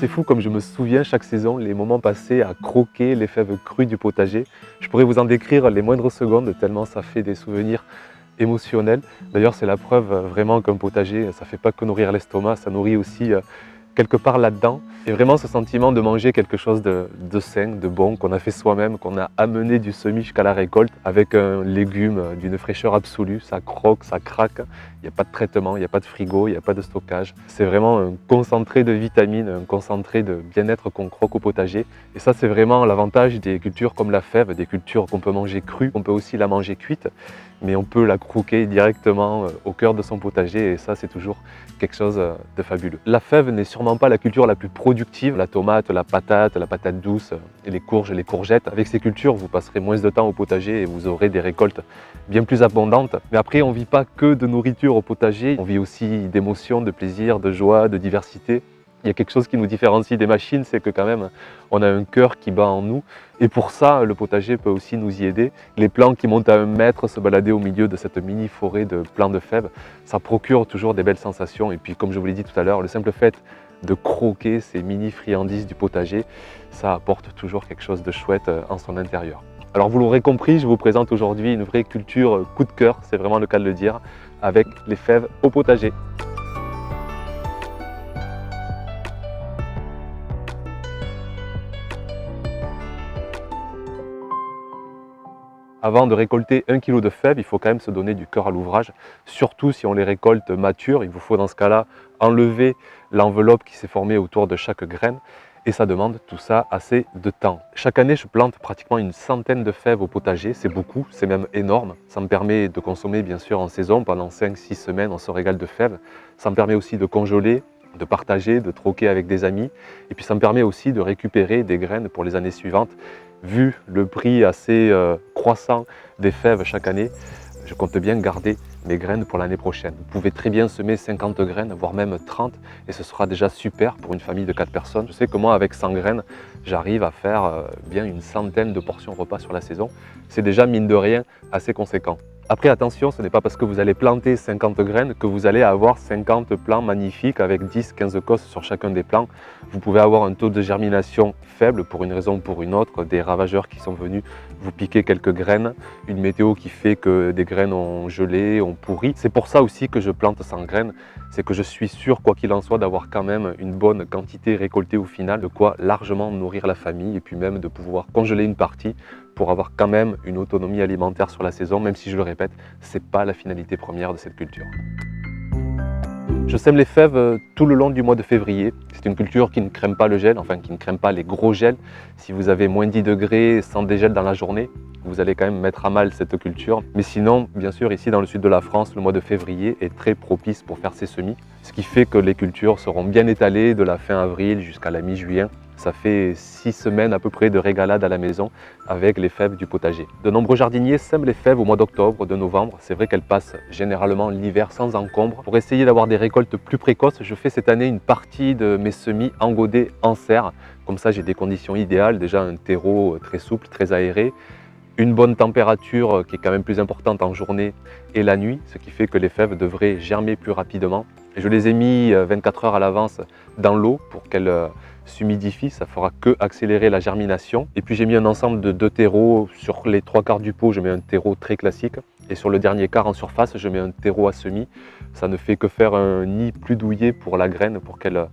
c'est fou comme je me souviens chaque saison les moments passés à croquer les fèves crues du potager. Je pourrais vous en décrire les moindres secondes tellement ça fait des souvenirs émotionnels. D'ailleurs c'est la preuve vraiment qu'un potager, ça ne fait pas que nourrir l'estomac, ça nourrit aussi quelque part là-dedans. Et vraiment ce sentiment de manger quelque chose de sain, de bon, qu'on a fait soi-même, qu'on a amené du semis jusqu'à la récolte, avec un légume d'une fraîcheur absolue, ça croque, ça craque, il n'y a pas de traitement, il n'y a pas de frigo, il n'y a pas de stockage. C'est vraiment un concentré de vitamines, un concentré de bien-être qu'on croque au potager. Et ça c'est vraiment l'avantage des cultures comme la fève, des cultures qu'on peut manger crues, on peut aussi la manger cuite, mais on peut la croquer directement au cœur de son potager et ça c'est toujours quelque chose de fabuleux. La fève n'est sûrement pas la culture la plus productive, la tomate, la patate douce, et les courges, les courgettes. Avec ces cultures, vous passerez moins de temps au potager et vous aurez des récoltes bien plus abondantes. Mais après, on ne vit pas que de nourriture au potager, on vit aussi d'émotions, de plaisir, de joie, de diversité. Il y a quelque chose qui nous différencie des machines, c'est que quand même, on a un cœur qui bat en nous. Et pour ça, le potager peut aussi nous y aider. Les plants qui montent à 1 mètre, se balader au milieu de cette mini forêt de plants de fèves, ça procure toujours des belles sensations. Et puis, comme je vous l'ai dit tout à l'heure, le simple fait de croquer ces mini friandises du potager, ça apporte toujours quelque chose de chouette en son intérieur. Alors vous l'aurez compris, je vous présente aujourd'hui une vraie culture coup de cœur, c'est vraiment le cas de le dire, avec les fèves au potager. Avant de récolter 1 kg de fèves, il faut quand même se donner du cœur à l'ouvrage, surtout si on les récolte matures. Il vous faut dans ce cas-là enlever l'enveloppe qui s'est formée autour de chaque graine et ça demande tout ça assez de temps. Chaque année, je plante pratiquement une centaine de fèves au potager, c'est beaucoup, c'est même énorme. Ça me permet de consommer bien sûr en saison, pendant 5-6 semaines on se régale de fèves. Ça me permet aussi de congeler, de partager, de troquer avec des amis. Et puis ça me permet aussi de récupérer des graines pour les années suivantes. Vu le prix assez croissant des fèves chaque année, je compte bien garder mes graines pour l'année prochaine. Vous pouvez très bien semer 50 graines, voire même 30, et ce sera déjà super pour une famille de 4 personnes. Je sais que moi, avec 100 graines, j'arrive à faire bien une centaine de portions repas sur la saison. C'est déjà, mine de rien, assez conséquent. Après, attention, ce n'est pas parce que vous allez planter 50 graines que vous allez avoir 50 plants magnifiques avec 10-15 cosses sur chacun des plants. Vous pouvez avoir un taux de germination faible pour une raison ou pour une autre, des ravageurs qui sont venus vous piquer quelques graines, une météo qui fait que des graines ont gelé, ont pourri. C'est pour ça aussi que je plante sans graines, c'est que je suis sûr, quoi qu'il en soit, d'avoir quand même une bonne quantité récoltée au final, de quoi largement nourrir la famille et puis même de pouvoir congeler une partie pour avoir quand même une autonomie alimentaire sur la saison, même si je le répète, ce n'est pas la finalité première de cette culture. Je sème les fèves tout le long du mois de février. C'est une culture qui ne crème pas le gel, enfin qui ne crème pas les gros gels. Si vous avez moins 10 degrés sans dégel dans la journée, vous allez quand même mettre à mal cette culture. Mais sinon, bien sûr, ici dans le sud de la France, le mois de février est très propice pour faire ses semis. Ce qui fait que les cultures seront bien étalées de la fin avril jusqu'à la mi-juin. Ça fait 6 semaines à peu près de régalade à la maison avec les fèves du potager. De nombreux jardiniers sèment les fèves au mois d'octobre, de novembre. C'est vrai qu'elles passent généralement l'hiver sans encombre. Pour essayer d'avoir des récoltes plus précoces, je fais cette année une partie de mes semis en godet en serre. Comme ça, j'ai des conditions idéales. Déjà un terreau très souple, très aéré. Une bonne température qui est quand même plus importante en journée et la nuit, ce qui fait que les fèves devraient germer plus rapidement. Et je les ai mis 24 heures à l'avance dans l'eau pour qu'elles s'humidifient, ça fera que accélérer la germination. Et puis j'ai mis un ensemble de 2 terreaux. Sur les 3/4 du pot, je mets un terreau très classique. Et sur le dernier quart en surface, je mets un terreau à semis. Ça ne fait que faire un nid plus douillet pour la graine, pour qu'elle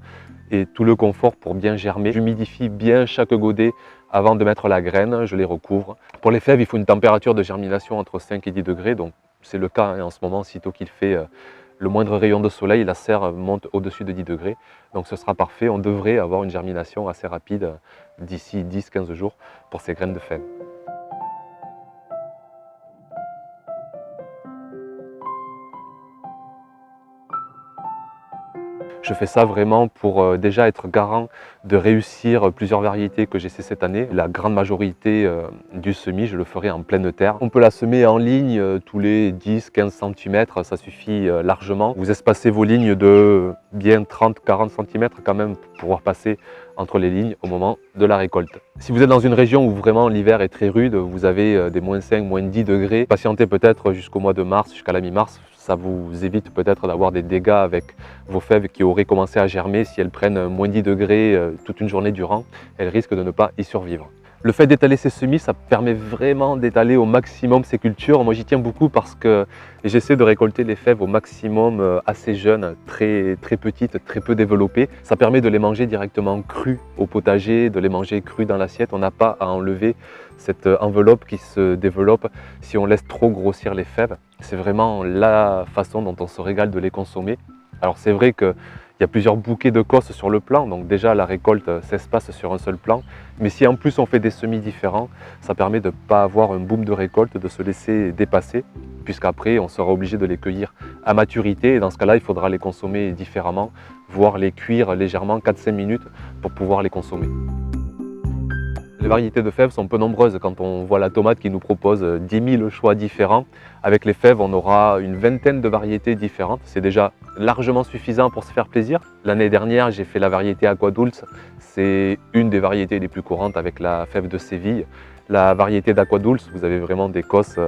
ait tout le confort pour bien germer. J'humidifie bien chaque godet avant de mettre la graine, je les recouvre. Pour les fèves, il faut une température de germination entre 5 et 10 degrés. Donc c'est le cas en ce moment, sitôt qu'il fait le moindre rayon de soleil, la serre monte au-dessus de 10 degrés. Donc ce sera parfait, on devrait avoir une germination assez rapide d'ici 10-15 jours pour ces graines de fèves. Je fais ça vraiment pour déjà être garant de réussir plusieurs variétés que j'essaie cette année. La grande majorité du semis, je le ferai en pleine terre. On peut la semer en ligne tous les 10-15 cm, ça suffit largement. Vous espacez vos lignes de bien 30-40 cm quand même pour pouvoir passer entre les lignes au moment de la récolte. Si vous êtes dans une région où vraiment l'hiver est très rude, vous avez des -5, -10 degrés, patientez peut-être jusqu'au mois de mars, jusqu'à la mi-mars, Ça vous évite peut-être d'avoir des dégâts avec vos fèves qui auraient commencé à germer. Si elles prennent moins 10 degrés toute une journée durant, elles risquent de ne pas y survivre. Le fait d'étaler ses semis, ça permet vraiment d'étaler au maximum ces cultures. Moi, j'y tiens beaucoup parce que j'essaie de récolter les fèves au maximum assez jeunes, très petites, très peu développées. Ça permet de les manger directement crus au potager, de les manger crus dans l'assiette. On n'a pas à enlever cette enveloppe qui se développe si on laisse trop grossir les fèves. C'est vraiment la façon dont on se régale de les consommer. Alors c'est vrai qu'il y a plusieurs bouquets de cosses sur le plan, donc déjà la récolte s'espace sur un seul plan. Mais si en plus on fait des semis différents, ça permet de ne pas avoir un boom de récolte, de se laisser dépasser, puisqu'après on sera obligé de les cueillir à maturité. Et dans ce cas-là, il faudra les consommer différemment, voire les cuire légèrement 4-5 minutes pour pouvoir les consommer. Les variétés de fèves sont peu nombreuses. Quand on voit la tomate qui nous propose 10 000 choix différents, avec les fèves, on aura une vingtaine de variétés différentes. C'est déjà largement suffisant pour se faire plaisir. L'année dernière, j'ai fait la variété Aqua Dulce. C'est une des variétés les plus courantes avec la fève de Séville. La variété d'Aqua Dulce, vous avez vraiment des cosses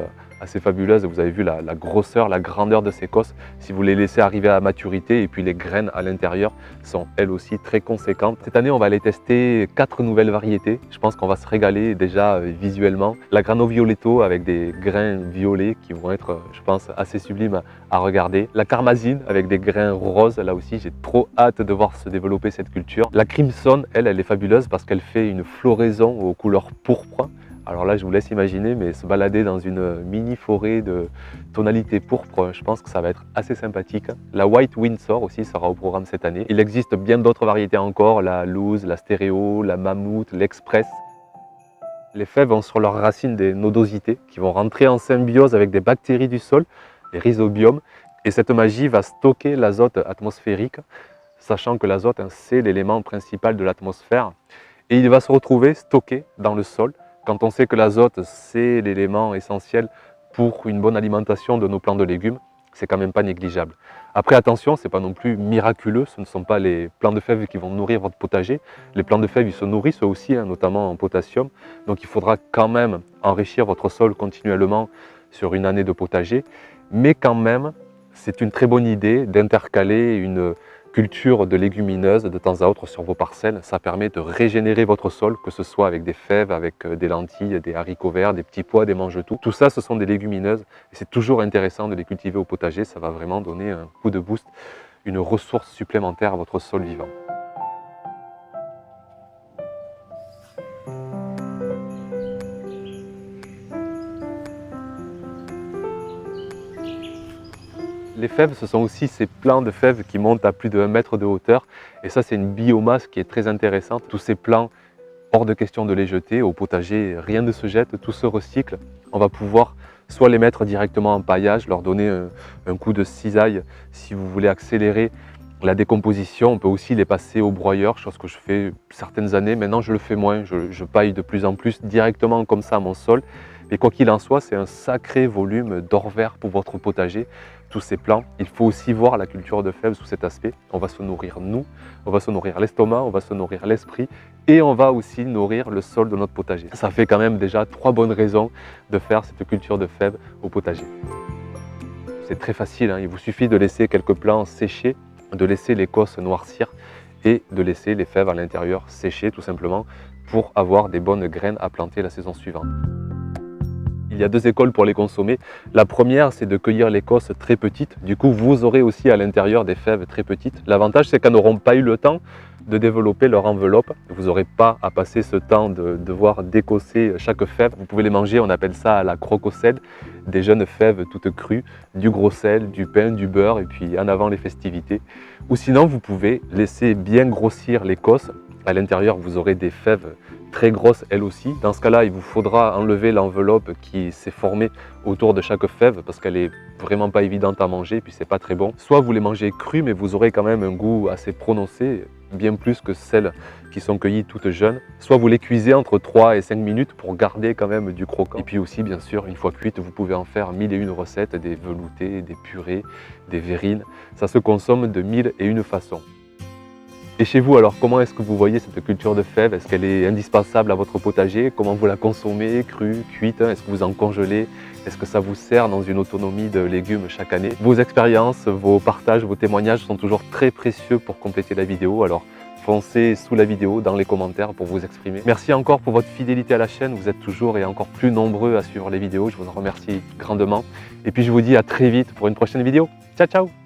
assez fabuleuses. Vous avez vu la grosseur, la grandeur de ces cosses. Si vous les laissez arriver à maturité, et puis les graines à l'intérieur sont elles aussi très conséquentes. Cette année, on va aller tester 4 nouvelles variétés. Je pense qu'on va se régaler déjà visuellement. La Grano Violetto avec des grains violets qui vont être, je pense, assez sublimes à regarder. La Karmazine avec des grains roses. Là aussi, j'ai trop hâte de voir se développer cette culture. La Crimson, elle est fabuleuse parce qu'elle fait une floraison aux couleurs pourpres. Alors là, je vous laisse imaginer, mais se balader dans une mini forêt de tonalité pourpre, je pense que ça va être assez sympathique. La White Windsor aussi sera au programme cette année. Il existe bien d'autres variétés encore, la Loose, la Stéréo, la Mammouth, l'Express. Les fèves ont sur leurs racines des nodosités qui vont rentrer en symbiose avec des bactéries du sol, les rhizobiomes, et cette magie va stocker l'azote atmosphérique, sachant que l'azote, c'est l'élément principal de l'atmosphère, et il va se retrouver stocké dans le sol. Quand on sait que l'azote, c'est l'élément essentiel pour une bonne alimentation de nos plants de légumes, c'est quand même pas négligeable. Après, attention, ce n'est pas non plus miraculeux, ce ne sont pas les plants de fèves qui vont nourrir votre potager. Les plants de fèves, ils se nourrissent eux aussi, notamment en potassium. Donc il faudra quand même enrichir votre sol continuellement sur une année de potager. Mais quand même, c'est une très bonne idée d'intercaler une culture de légumineuses de temps à autre sur vos parcelles. Ça permet de régénérer votre sol, que ce soit avec des fèves, avec des lentilles, des haricots verts, des petits pois, des mange-tout. Tout ça, ce sont des légumineuses et c'est toujours intéressant de les cultiver au potager. Ça va vraiment donner un coup de boost, une ressource supplémentaire à votre sol vivant. Les fèves, ce sont aussi ces plants de fèves qui montent à plus de 1 mètre de hauteur. Et ça, c'est une biomasse qui est très intéressante. Tous ces plants, hors de question de les jeter. Au potager, rien ne se jette, tout se recycle. On va pouvoir soit les mettre directement en paillage, leur donner un coup de cisaille si vous voulez accélérer la décomposition. On peut aussi les passer au broyeur, chose que je fais certaines années. Maintenant, je le fais moins. Je paille de plus en plus directement comme ça à mon sol. Mais quoi qu'il en soit, c'est un sacré volume d'or vert pour votre potager. Tous ces plants, il faut aussi voir la culture de fèves sous cet aspect. On va se nourrir nous, on va se nourrir l'estomac, on va se nourrir l'esprit et on va aussi nourrir le sol de notre potager. Ça fait quand même déjà 3 bonnes raisons de faire cette culture de fèves au potager. C'est très facile, il vous suffit de laisser quelques plants sécher, de laisser l'écorce noircir et de laisser les fèves à l'intérieur sécher tout simplement pour avoir des bonnes graines à planter la saison suivante. Il y a 2 écoles pour les consommer. La première, c'est de cueillir l'écorce très petite. Du coup, vous aurez aussi à l'intérieur des fèves très petites. L'avantage, c'est qu'elles n'auront pas eu le temps de développer leur enveloppe. Vous n'aurez pas à passer ce temps de devoir décosser chaque fève. Vous pouvez les manger, on appelle ça la crocosède, des jeunes fèves toutes crues, du gros sel, du pain, du beurre, et puis en avant les festivités. Ou sinon, vous pouvez laisser bien grossir l'écorce. À l'intérieur, vous aurez des fèves très grosses elles aussi. Dans ce cas-là, il vous faudra enlever l'enveloppe qui s'est formée autour de chaque fève parce qu'elle est vraiment pas évidente à manger et puis c'est pas très bon. Soit vous les mangez crues, mais vous aurez quand même un goût assez prononcé, bien plus que celles qui sont cueillies toutes jeunes. Soit vous les cuisez entre 3 et 5 minutes pour garder quand même du croquant. Et puis aussi, bien sûr, une fois cuites, vous pouvez en faire 1001 recettes, des veloutés, des purées, des verrines. Ça se consomme de 1001 façons. Et chez vous, alors, comment est-ce que vous voyez cette culture de fèves? Est-ce qu'elle est indispensable à votre potager? Comment vous la consommez? Crue, cuite? Est-ce que vous en congelez? Est-ce que ça vous sert dans une autonomie de légumes chaque année? Vos expériences, vos partages, vos témoignages sont toujours très précieux pour compléter la vidéo. Alors, foncez sous la vidéo, dans les commentaires pour vous exprimer. Merci encore pour votre fidélité à la chaîne. Vous êtes toujours et encore plus nombreux à suivre les vidéos. Je vous en remercie grandement. Et puis, je vous dis à très vite pour une prochaine vidéo. Ciao, ciao!